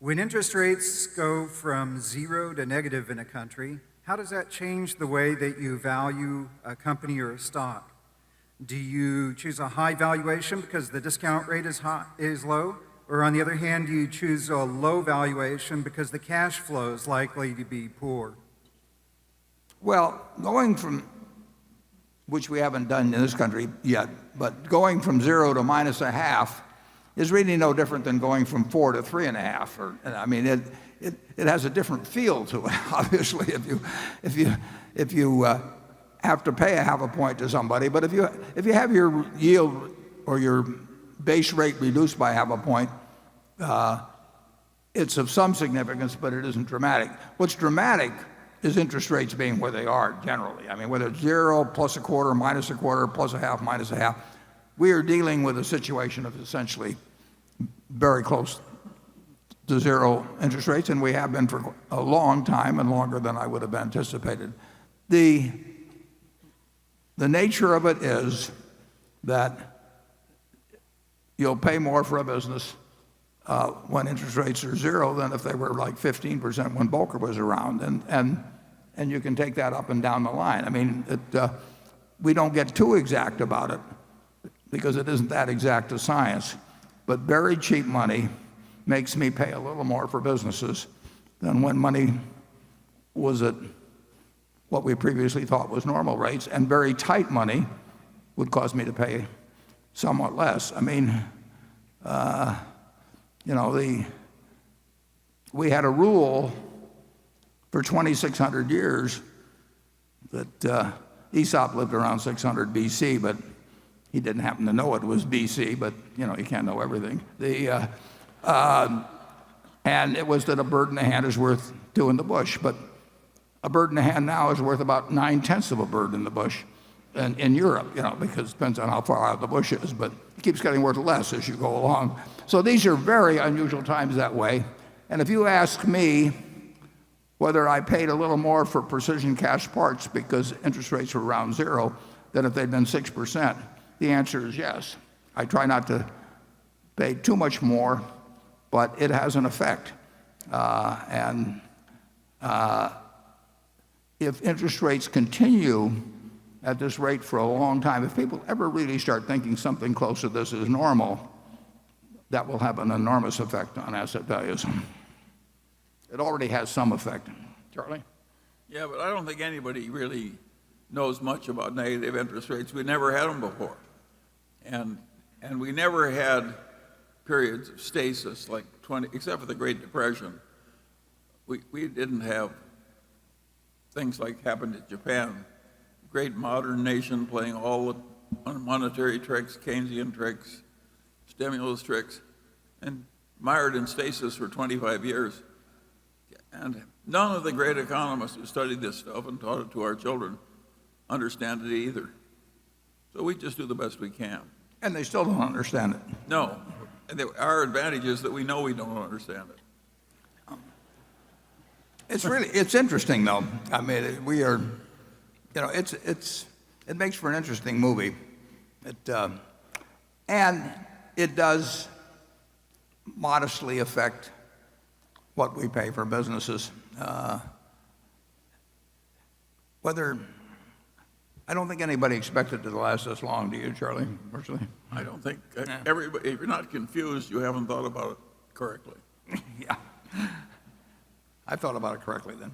When interest rates go from zero to negative in a country, how does that change the way that you value a company or a stock? Do you choose a high valuation because the discount rate is low? Or on the other hand, do you choose a low valuation because the cash flow is likely to be poor? Well, going from, which we haven't done in this country yet, but going from 0 to minus a half is really no different than going from 4 to 3.5. I mean, it has a different feel to it. Obviously, if you have to pay a half a point to somebody, but if you have your yield or your base rate reduced by half a point, it's of some significance, but it isn't dramatic. What's dramatic is interest rates being where they are generally. I mean, whether it's 0, plus a quarter, minus a quarter, plus a half, minus a half, we are dealing with a situation of essentially very close to 0 interest rates, and we have been for a long time and longer than I would have anticipated. The nature of it is that you'll pay more for a business when interest rates are 0 than if they were like 15% when Volcker was around, and you can take that up and down the line. I mean, we don't get too exact about it because it isn't that exact a science, but very cheap money makes me pay a little more for businesses than when money was at what we previously thought was normal rates, and very tight money would cause me to pay somewhat less. I mean, we had a rule for 2,600 years that Aesop lived around 600 BC, but he didn't happen to know it was BC, but you can't know everything. And it was that a bird in the hand is worth two in the bush, but a bird in the hand now is worth about 9/10 of a bird in the bush in Europe, because it depends on how far out the bush is, but it keeps getting worth less as you go along. So these are very unusual times that way. And if you ask me whether I paid a little more for precision cast parts because interest rates were around 0 than if they'd been 6%, the answer is yes. I try not to pay too much more, but it has an effect. If interest rates continue at this rate for a long time, if people ever really start thinking something close to this is normal, that will have an enormous effect on asset values. It already has some effect. Charlie? Yeah, but I don't think anybody really knows much about negative interest rates. We never had them before. And we never had periods of stasis like except for the Great Depression. We didn't have things like happened in Japan. Great modern nation playing all the monetary tricks, Keynesian tricks, stimulus tricks, and mired in stasis for 25 years. And none of the great economists who studied this stuff and taught it to our children understand it either. So we just do the best we can. And they still don't understand it. No. And our advantage is that we know we don't understand it. It's interesting though. I mean, it makes for an interesting movie. And it does modestly affect what we pay for businesses. I don't think anybody expected it to last this long, do you, Charlie, personally? I don't think everybody, if you're not confused, you haven't thought about it correctly. Yeah. I thought about it correctly then.